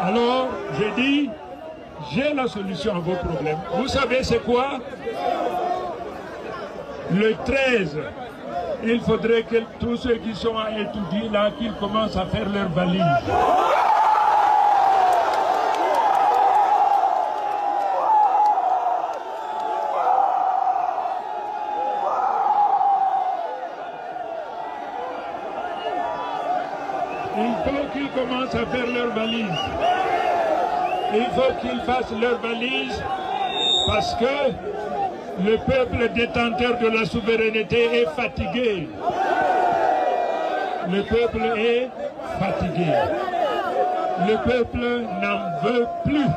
Alors, j'ai dit, j'ai la solution à vos problèmes. Vous savez c'est quoi? Le 13, il faudrait que tous ceux qui sont à étudier là, qu'ils commencent à faire leurs valises. Il faut qu'ils commencent à faire leurs valises. Il faut qu'ils fassent leurs valises parce que le peuple détenteur de la souveraineté est fatigué. Le peuple est fatigué. Le peuple n'en veut plus.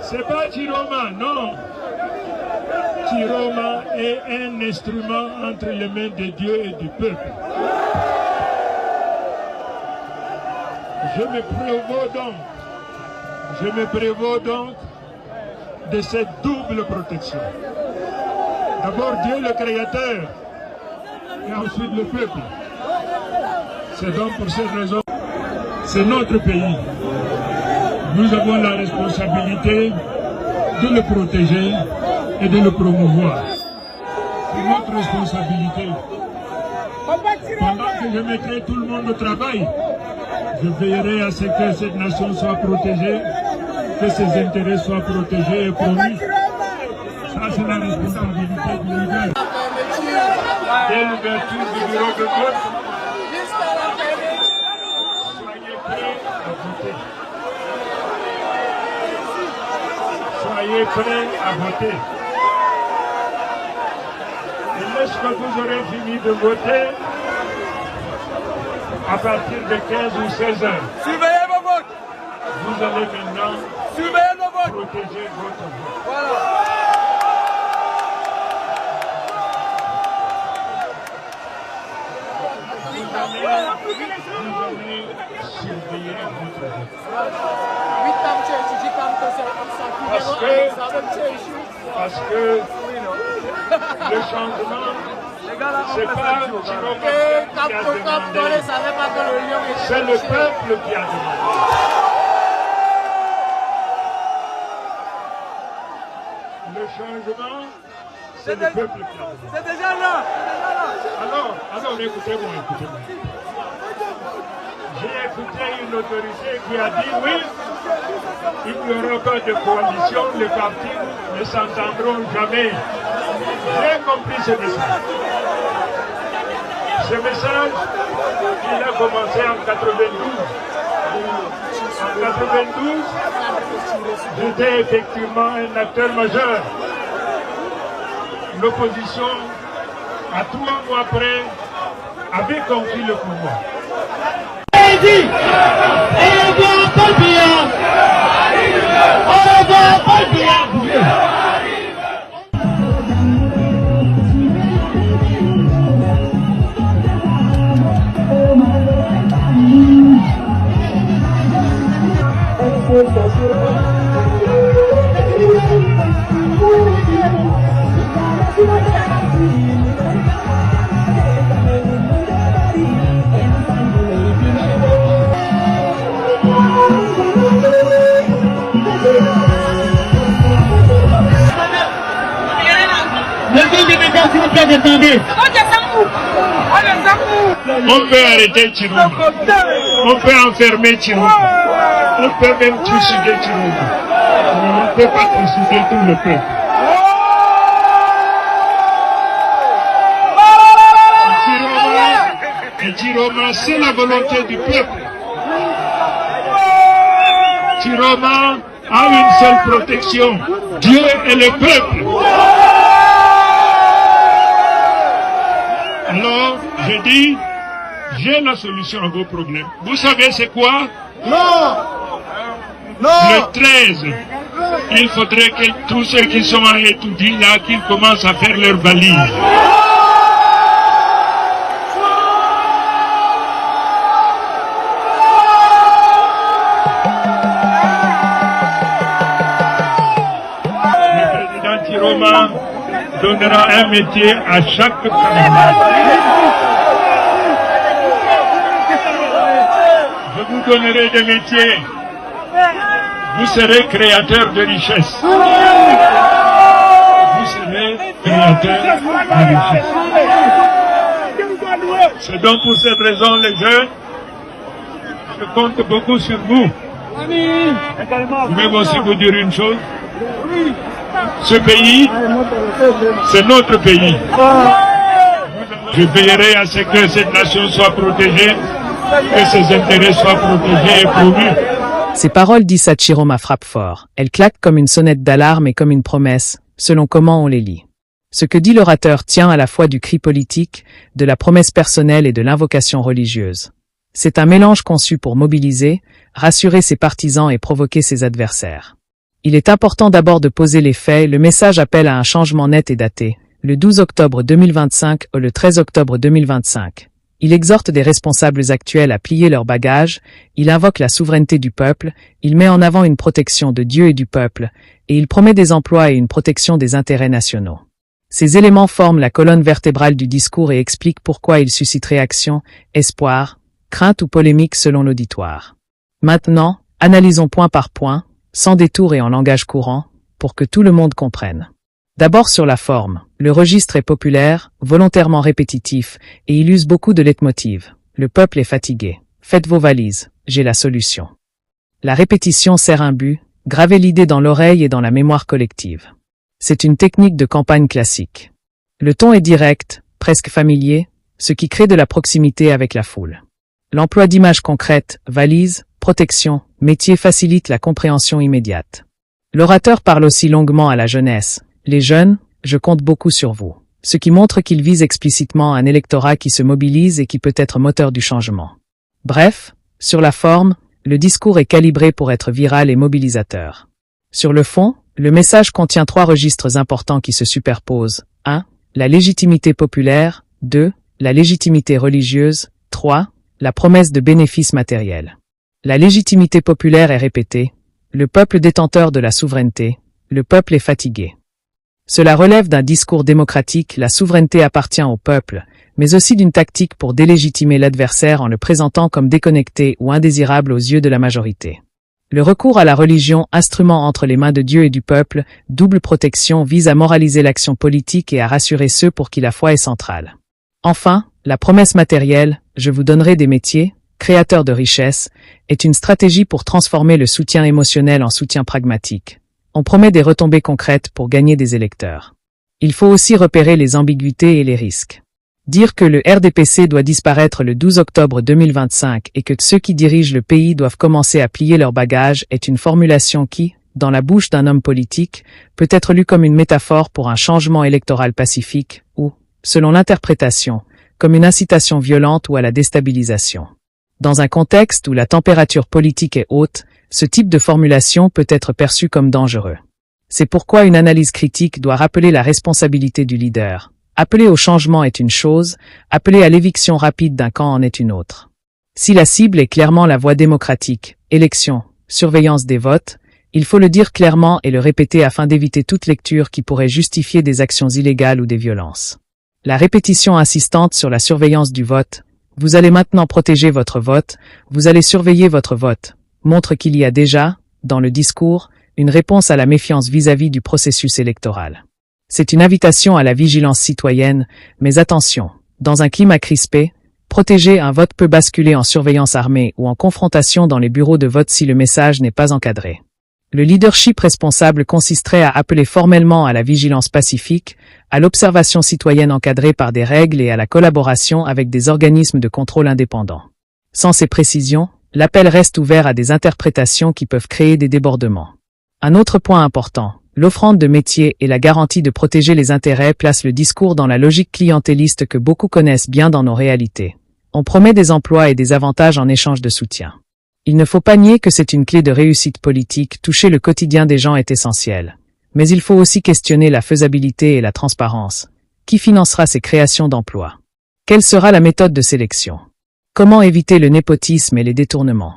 C'est pas Chiroma, non. Chiroma est un instrument entre les mains de Dieu et du peuple. Je me prévaut donc de cette double protection. D'abord Dieu le Créateur et ensuite le peuple. C'est donc pour cette raison, c'est notre pays. Nous avons la responsabilité de le protéger et de le promouvoir. C'est notre responsabilité. Pendant que je mettrai tout le monde au travail, je veillerai à ce que cette nation soit protégée, que ses intérêts soient protégés et promus. Ça, c'est la responsabilité du leader. Dès l'ouverture du bureau de vote, soyez prêts à voter. Soyez prêts à voter. Et lorsque vous aurez fini de voter, à partir de 15 ou 16 heures, surveillez vos votes. Vous allez maintenant surveillez vos votes. Protéger votre vote. Voilà. Vous allez surveiller votre vote. Parce que le changement, c'est pas Chiroma qui a demandé, c'est le peuple qui a demandé. Le changement, c'est le peuple qui a demandé. C'est déjà là. Alors écoutez-moi. J'ai écouté une autorité qui a dit oui, il n'y aura pas de coalition, les partis ne s'entendront jamais. J'ai compris ce message. Ce message, il a commencé en 92. En 92, j'étais effectivement un acteur majeur. L'opposition, à 3 mois près, avait conquis le pouvoir. On peut arrêter Chiroma. On peut enfermer Chiroma. On peut même trucider Chiroma. Mais on ne peut pas trucider tout le peuple. Et Chiroma, c'est la volonté du peuple. Chiroma a une seule protection, Dieu et le peuple. Alors, je dis, j'ai la solution à vos problèmes. Vous savez c'est quoi? Non. Le 13, il faudrait que tous ceux qui sont à étudier là, qu'ils commencent à faire leurs valises. Chiroma donnera un métier à chaque candidat. Je vous donnerai des métiers Vous serez créateur de richesse. Vous serez créateur de richesse. C'est donc pour cette raison, les jeunes, je compte beaucoup sur vous. Je vais aussi vous dire une chose. Ce pays, c'est notre pays. Je veillerai à ce que cette nation soit protégée, que ses intérêts soient protégés et promus. Ces paroles d'Issachiro me frappent fort. Elles claquent comme une sonnette d'alarme et comme une promesse, selon comment on les lit. Ce que dit l'orateur tient à la fois du cri politique, de la promesse personnelle et de l'invocation religieuse. C'est un mélange conçu pour mobiliser, rassurer ses partisans et provoquer ses adversaires. Il est important d'abord de poser les faits. Le message appelle à un changement net et daté, le 12 octobre 2025 ou le 13 octobre 2025. Il exhorte des responsables actuels à plier leurs bagages, il invoque la souveraineté du peuple, il met en avant une protection de Dieu et du peuple, et il promet des emplois et une protection des intérêts nationaux. Ces éléments forment la colonne vertébrale du discours et expliquent pourquoi il suscite réaction, espoir, crainte ou polémique selon l'auditoire. Maintenant, analysons point par point, sans détour et en langage courant, pour que tout le monde comprenne. D'abord sur la forme, le registre est populaire, volontairement répétitif, et il use beaucoup de leitmotiv. Le peuple est fatigué. Faites vos valises, j'ai la solution. La répétition sert un but, graver l'idée dans l'oreille et dans la mémoire collective. C'est une technique de campagne classique. Le ton est direct, presque familier, ce qui crée de la proximité avec la foule. L'emploi d'images concrètes, valises, protection, métier facilite la compréhension immédiate. L'orateur parle aussi longuement à la jeunesse. Les jeunes, je compte beaucoup sur vous. Ce qui montre qu'il vise explicitement un électorat qui se mobilise et qui peut être moteur du changement. Bref, sur la forme, le discours est calibré pour être viral et mobilisateur. Sur le fond, le message contient 3 registres importants qui se superposent. 1. La légitimité populaire. 2. La légitimité religieuse. 3. La promesse de bénéfices matériels. La légitimité populaire est répétée. Le peuple détenteur de la souveraineté. Le peuple est fatigué. Cela relève d'un discours démocratique, la souveraineté appartient au peuple, mais aussi d'une tactique pour délégitimer l'adversaire en le présentant comme déconnecté ou indésirable aux yeux de la majorité. Le recours à la religion, instrument entre les mains de Dieu et du peuple, double protection, vise à moraliser l'action politique et à rassurer ceux pour qui la foi est centrale. Enfin, la promesse matérielle, je vous donnerai des métiers, créateurs de richesses, est une stratégie pour transformer le soutien émotionnel en soutien pragmatique. On promet des retombées concrètes pour gagner des électeurs. Il faut aussi repérer les ambiguïtés et les risques. Dire que le RDPC doit disparaître le 12 octobre 2025 et que ceux qui dirigent le pays doivent commencer à plier leurs bagages est une formulation qui, dans la bouche d'un homme politique, peut être lue comme une métaphore pour un changement électoral pacifique ou, selon l'interprétation, comme une incitation violente ou à la déstabilisation. Dans un contexte où la température politique est haute, ce type de formulation peut être perçu comme dangereux. C'est pourquoi une analyse critique doit rappeler la responsabilité du leader. Appeler au changement est une chose, appeler à l'éviction rapide d'un camp en est une autre. Si la cible est clairement la voie démocratique, élection, surveillance des votes, il faut le dire clairement et le répéter afin d'éviter toute lecture qui pourrait justifier des actions illégales ou des violences. La répétition insistante sur la surveillance du vote, vous allez maintenant protéger votre vote, vous allez surveiller votre vote, montre qu'il y a déjà, dans le discours, une réponse à la méfiance vis-à-vis du processus électoral. C'est une invitation à la vigilance citoyenne, mais attention, dans un climat crispé, protéger un vote peut basculer en surveillance armée ou en confrontation dans les bureaux de vote si le message n'est pas encadré. Le leadership responsable consisterait à appeler formellement à la vigilance pacifique, à l'observation citoyenne encadrée par des règles et à la collaboration avec des organismes de contrôle indépendants. Sans ces précisions, l'appel reste ouvert à des interprétations qui peuvent créer des débordements. Un autre point important, l'offrande de métier et la garantie de protéger les intérêts placent le discours dans la logique clientéliste que beaucoup connaissent bien dans nos réalités. On promet des emplois et des avantages en échange de soutien. Il ne faut pas nier que c'est une clé de réussite politique, toucher le quotidien des gens est essentiel. Mais il faut aussi questionner la faisabilité et la transparence. Qui financera ces créations d'emplois? Quelle sera la méthode de sélection? Comment éviter le népotisme et les détournements?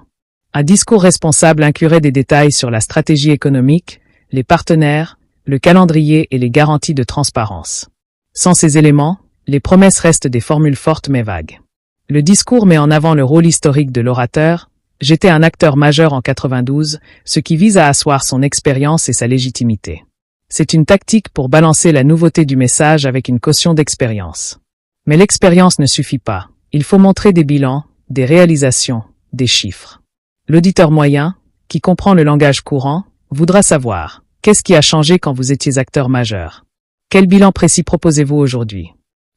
Un discours responsable inclurait des détails sur la stratégie économique, les partenaires, le calendrier et les garanties de transparence. Sans ces éléments, les promesses restent des formules fortes mais vagues. Le discours met en avant le rôle historique de l'orateur. J'étais un acteur majeur en 92, ce qui vise à asseoir son expérience et sa légitimité. C'est une tactique pour balancer la nouveauté du message avec une caution d'expérience. Mais l'expérience ne suffit pas. Il faut montrer des bilans, des réalisations, des chiffres. L'auditeur moyen, qui comprend le langage courant, voudra savoir qu'est-ce qui a changé quand vous étiez acteur majeur. Quel bilan précis proposez-vous aujourd'hui?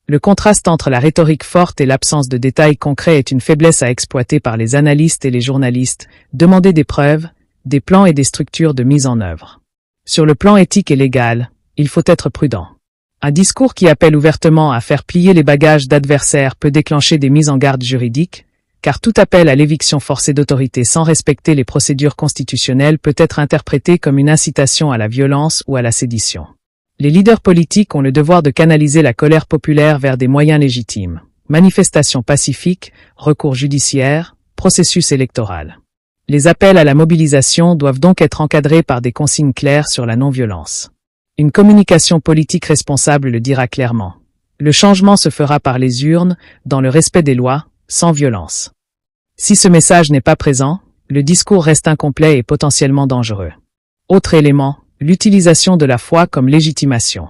Le contraste entre la rhétorique forte et l'absence de détails concrets est une faiblesse à exploiter par les analystes et les journalistes. Demandez des preuves, des plans et des structures de mise en œuvre. Sur le plan éthique et légal, il faut être prudent. Un discours qui appelle ouvertement à faire plier les bagages d'adversaires peut déclencher des mises en garde juridiques, car tout appel à l'éviction forcée d'autorité sans respecter les procédures constitutionnelles peut être interprété comme une incitation à la violence ou à la sédition. Les leaders politiques ont le devoir de canaliser la colère populaire vers des moyens légitimes. Manifestations pacifiques, recours judiciaires, processus électoral. Les appels à la mobilisation doivent donc être encadrés par des consignes claires sur la non-violence. Une communication politique responsable le dira clairement. Le changement se fera par les urnes, dans le respect des lois, sans violence. Si ce message n'est pas présent, le discours reste incomplet et potentiellement dangereux. Autre élément, l'utilisation de la foi comme légitimation.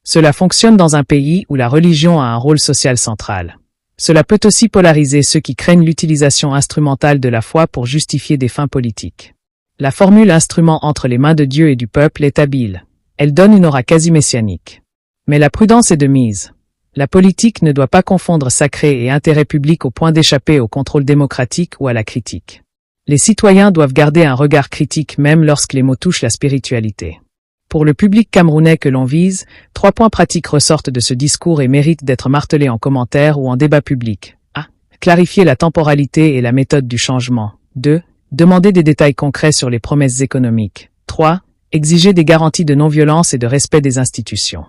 Cela fonctionne dans un pays où la religion a un rôle social central. Cela peut aussi polariser ceux qui craignent l'utilisation instrumentale de la foi pour justifier des fins politiques. La formule instrument entre les mains de Dieu et du peuple est habile. Elle donne une aura quasi messianique. Mais la prudence est de mise. La politique ne doit pas confondre sacré et intérêt public au point d'échapper au contrôle démocratique ou à la critique. Les citoyens doivent garder un regard critique même lorsque les mots touchent la spiritualité. Pour le public camerounais que l'on vise, 3 points pratiques ressortent de ce discours et méritent d'être martelés en commentaire ou en débat public. 1. Clarifier la temporalité et la méthode du changement. 2. Demander des détails concrets sur les promesses économiques. 3. Exiger des garanties de non-violence et de respect des institutions.